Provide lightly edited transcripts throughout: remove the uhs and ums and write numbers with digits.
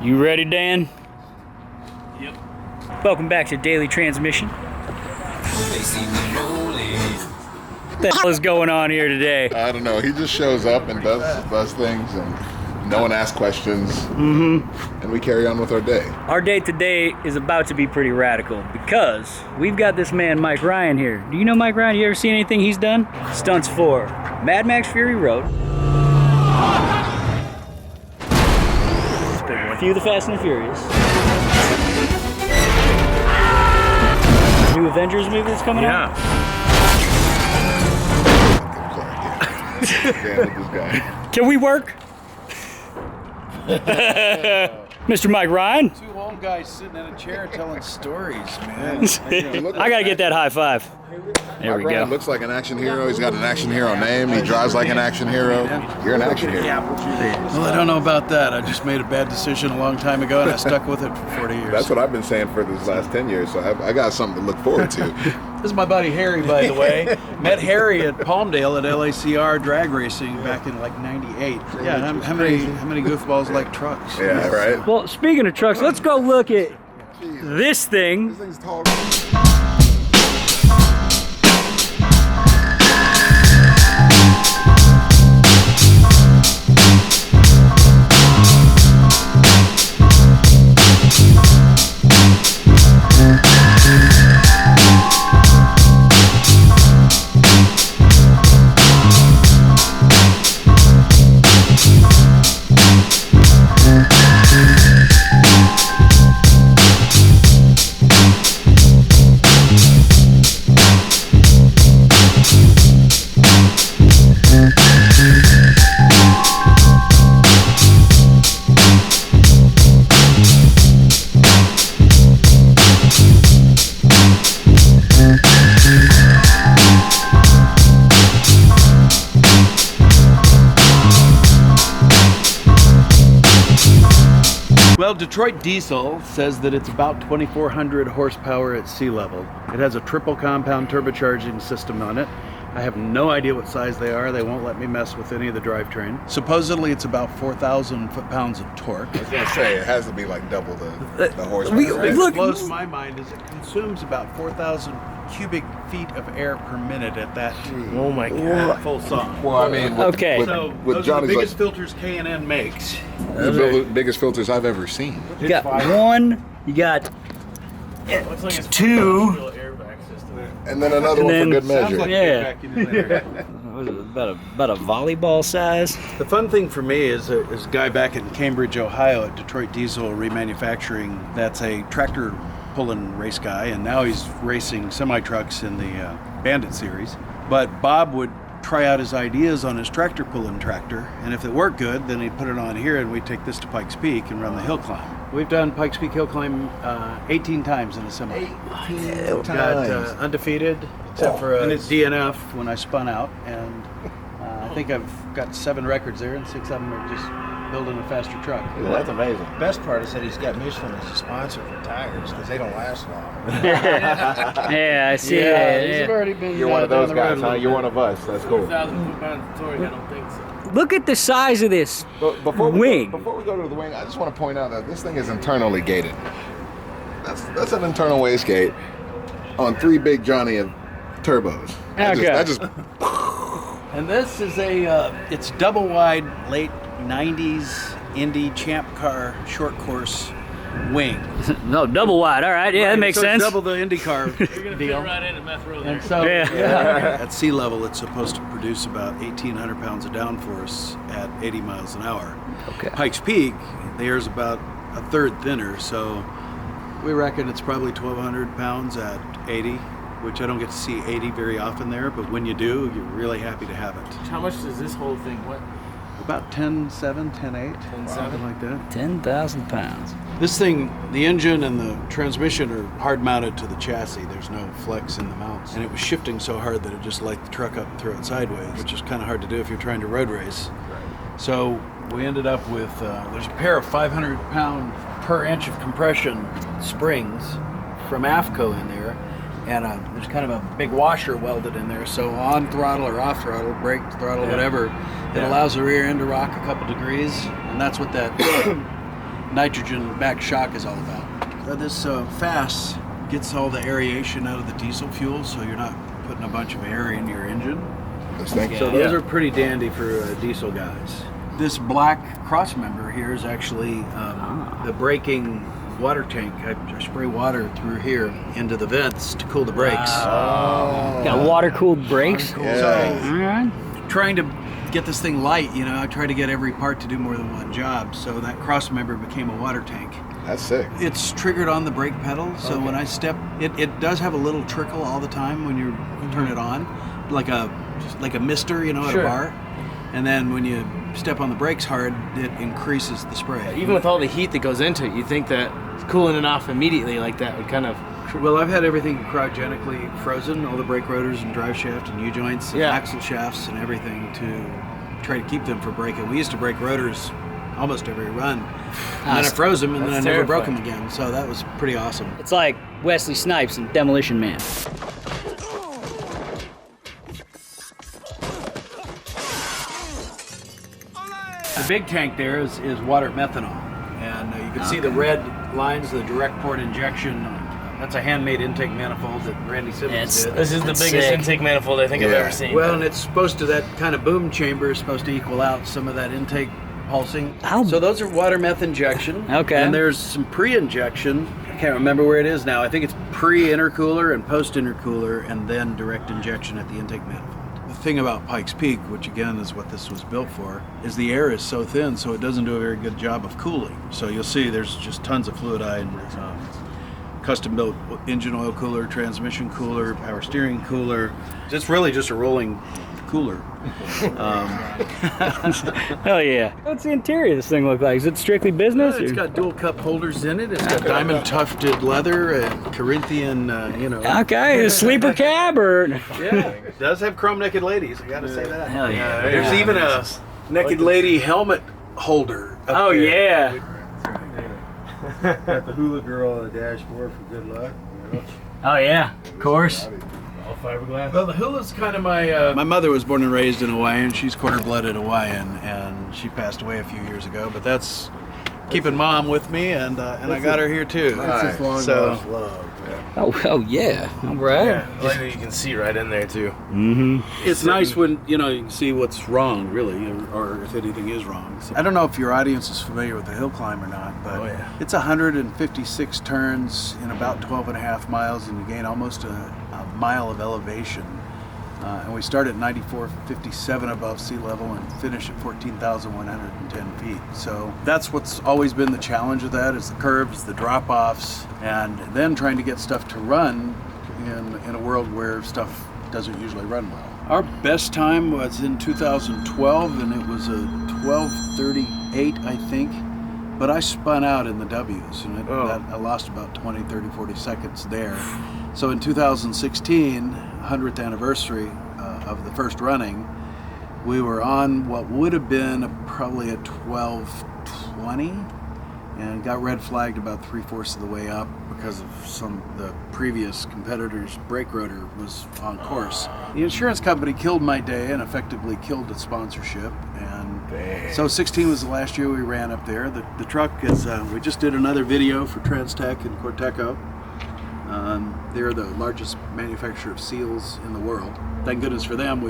You ready, Dan? Yep. Welcome back to Daily Transmission. What the hell is going on here today? I don't know. He just shows up and does things, and no one asks questions. And we carry on with our day. Our day today is about to be pretty radical because we've got this man, Mike Ryan, here. Do you know Mike Ryan? You ever seen anything he's done? Stunts for Mad Max Fury Road, a few of the Fast and the Furious, new Avengers movie that's coming out. Damn, look at this guy. Can we work? Mr. Mike Ryan. Two old guys sitting in a chair telling stories, man. I gotta get that high five. There we Ryan go. looks like an action hero. He's got an action hero name. He drives like an action hero. You're an action hero. Well, I don't know about that. I just made a bad decision a long time ago, and I stuck with it for 40 years. That's what I've been saying for these last 10 years, so I got something to look forward to. This is my buddy Harry, by the way. Met Harry at Palmdale at LACR drag racing back in like '98. Yeah, how many goofballs like trucks? Yeah, right? Well, speaking of trucks, let's go look at this thing. This thing's tall. Well, Detroit Diesel says that it's about 2,400 horsepower at sea level. It has a triple compound turbocharging system on it. I have no idea what size they are. They won't let me mess with any of the drivetrain. Supposedly it's about 4,000 foot-pounds of torque. I was going to say, it has to be like double the horsepower. What Look- blows my mind is it consumes about 4,000 cubic feet of air per minute at that Oh my God. full song. Well, I mean, with, Okay. with, So with those are the Johnny's biggest like, filters K&N makes. the biggest filters I've ever seen. You got one, you got two, And then another And one then- for good measure. Sounds like Yeah. back into there. what is it, about a volleyball size. The fun thing for me is a guy back in Cambridge, Ohio at Detroit Diesel Remanufacturing that's a tractor pulling race guy, and now he's racing semi-trucks in the Bandit series. But Bob would try out his ideas on his tractor pulling tractor, and if it worked good, then he'd put it on here and we'd take this to Pikes Peak and run the Hillclimb. We've done Pikes Peak Hillclimb 18 times in a semi. 18 Got times. undefeated, except for a DNF when I spun out, and I think I've got 7 records there, and 6 of them are just building a faster truck. Well, that's amazing. Best part is that he's got Michelin as a sponsor for tires because they don't last long. Yeah, I see Yeah, that. these have Yeah. already been. You're one of those down the road guys, a huh? little You're bit. one of us. That's cool. 1,000 foot-pound torque, I don't think so. Look at the size of this But before wing. we go to the wing, I just want to point out that this thing is internally gated. That's an internal wastegate on 3 big Johnny turbos. Okay. I just And this is it's double wide late 90s Indy Champ Car short course wing. No, double wide. All right, yeah, that makes So it's sense. double the Indy car You're going to fit deal. right into Meth Road there. And so Yeah. at sea level, it's supposed to produce about 1,800 pounds of downforce at 80 miles an hour. Okay. Pikes Peak, the air's about a third thinner, so we reckon it's probably 1,200 pounds at 80, which I don't get to see 80 very often there, but when you do, you're really happy to have it. How much does this whole thing, what? About 10.7, 10.8, 10.7? something like that. 10,000 pounds. This thing, the engine and the transmission are hard mounted to the chassis. There's no flex in the mounts. And it was shifting so hard that it just light the truck up and throw it sideways, which is kind of hard to do if you're trying to road race. So we ended up with, there's a pair of 500-pound per inch of compression springs from AFCO in there. And there's kind of a big washer welded in there. So on throttle or off throttle, brake, throttle, whatever, it allows the rear end to rock a couple degrees. And that's what that nitrogen back shock is all about. This FAS gets all the aeration out of the diesel fuel, so you're not putting a bunch of air in your engine. This thing. So those are pretty dandy for diesel guys. This black cross member here is actually the braking water tank. I spray water through here into the vents to cool the brakes. Got water-cooled brakes. Yeah. All right. Trying to get this thing light, you know, I try to get every part to do more than one job, so that cross member became a water tank. That's sick. It's triggered on the brake pedal, so when I step, it does have a little trickle all the time when you turn it on, like a mister, you know, at a bar. And then when you step on the brakes hard, it increases the spray. Even with all the heat that goes into it, you think that cooling it off immediately like that would kind of... Well, I've had everything cryogenically frozen, all the brake rotors and drive shaft and U-joints and axle shafts and everything to try to keep them from breaking. We used to break rotors almost every run. And then I froze them and then I never broke them again. So that was pretty awesome. It's like Wesley Snipes in Demolition Man. The big tank there is water methanol. And you can see the red lines, the direct port injection. That's a handmade intake manifold that Randy Simmons did. This is the biggest sick. intake manifold I think I've ever seen. Well, and it's supposed to, that kind of boom chamber is supposed to equal out some of that intake pulsing. How- So those are water meth injection. Okay. And there's some pre-injection. I can't remember where it is now. I think it's pre-intercooler and post-intercooler and then direct injection at the intake manifold. The thing about Pikes Peak, which again is what this was built for, is the air is so thin so it doesn't do a very good job of cooling. So you'll see there's just tons of fluidized custom built engine oil cooler, transmission cooler, power steering cooler. It's really just a rolling cooler. Hell yeah. What's the interior of this thing look like? Is it strictly business? It's or- got dual cup holders in it. It's got diamond tufted leather and Corinthian, Okay, a sleeper cab or? Yeah, it does have chrome naked ladies. I gotta say that. Hell yeah. There's even a naked lady helmet holder. Up Oh there. yeah. Got the hula girl on the dashboard for good luck. You know? Oh yeah. Of course. All fiberglass. Well, the hula's kind of my mother was born and raised in Hawaii, and she's quarter-blooded Hawaiian, and she passed away a few years ago. But that's keeping mom with me, and I got her here too. That's It's long So- lost love. Man. Oh yeah. All right. Yeah, I like that you can see right in there too. Mm-hmm. It's nice when you can see what's wrong, really, or if anything is wrong. I don't know if your audience is familiar with the Hillclimb or not, but it's 156 turns in about 12 and a half miles, and you gain almost a mile of elevation. And we start at 94.57 above sea level and finish at 14,110 feet. So that's what's always been the challenge of that, is the curves, the drop-offs, and then trying to get stuff to run in a world where stuff doesn't usually run well. Our best time was in 2012, and it was a 12:38, I think. But I spun out in the W's, and I lost about 20, 30, 40 seconds there. So in 2016, 100th anniversary of the first running, we were on what would have been probably a 12:20, and got red flagged about 3/4 of the way up because of the previous competitor's brake rotor was on course. The insurance company killed my day and effectively killed the sponsorship, and so 16 was the last year we ran up there. The truck is, we just did another video for Transtech and Corteco. They're the largest manufacturer of seals in the world. Thank goodness for them.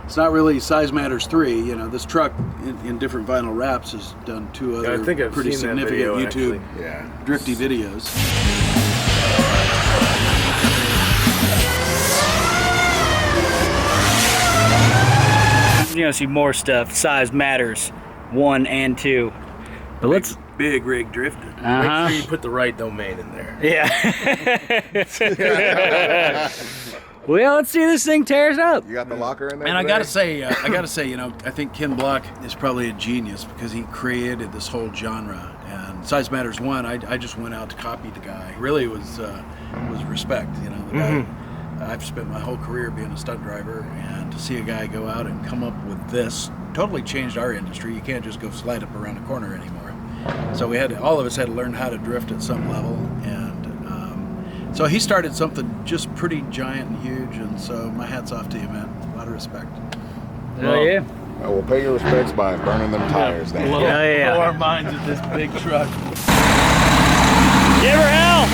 It's not really size matters 3. This truck in different vinyl wraps has done 2 other I think I've pretty seen that significant video, YouTube Yeah. drifty videos. See more stuff. Size matters. 1 and 2. But let's. Big rig drifted. Make Uh sure you put the right domain in there. Yeah. Well, let's see this thing tears up. You got the locker in there? And I today? gotta say, I think Ken Block is probably a genius because he created this whole genre. And Size Matters 1, I just went out to copy the guy. Really was respect, the guy. I've spent my whole career being a stunt driver, and to see a guy go out and come up with this totally changed our industry. You can't just go slide up around a corner anymore. So all of us had to learn how to drift at some level, and so he started something just pretty giant and huge, and so my hat's off to you, man. A lot of respect. Oh yeah. I will pay your respects by burning them tires down. Blow, Yeah. blow our minds with this big truck. Give her hell.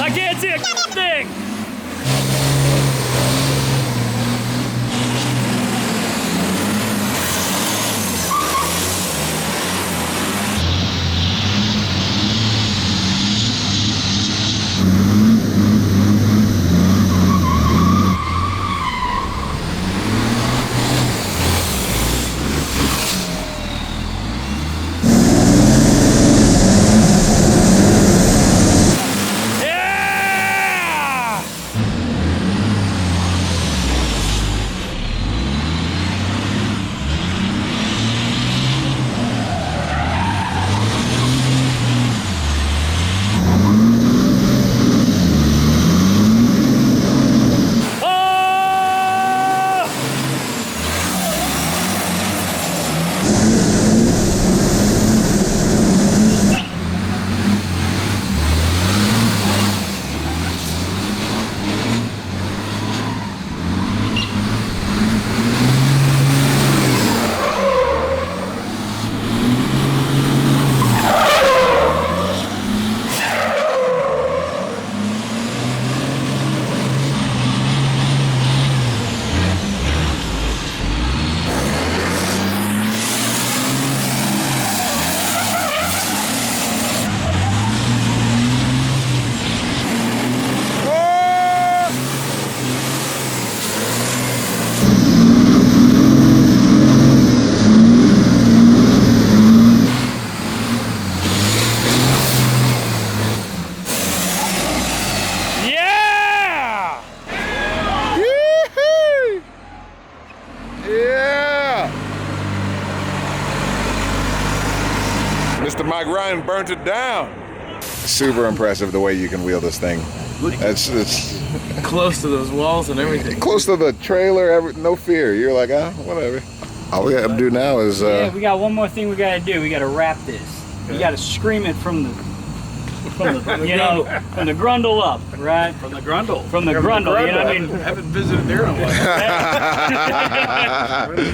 I can't see a thing. Yeah! Oh! Yeah! Yee-hoo! Yeah! Mr. Mike Ryan burnt it down. Super impressive the way you can wheel this thing. It's Close to those walls and everything. close to the trailer, no fear. You're like, whatever. All we gotta do now is Yeah, we got one more thing we gotta do. We gotta wrap this. You gotta scream it from the you know, from the grundle up, right? From the grundle. From the grundle, you know what I mean? Haven't visited there in a while.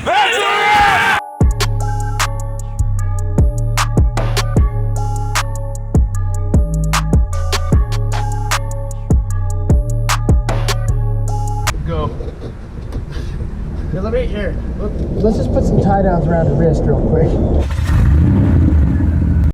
That's a wrap! Go. Here, let me here. Let's just put some tie downs around the wrist real quick.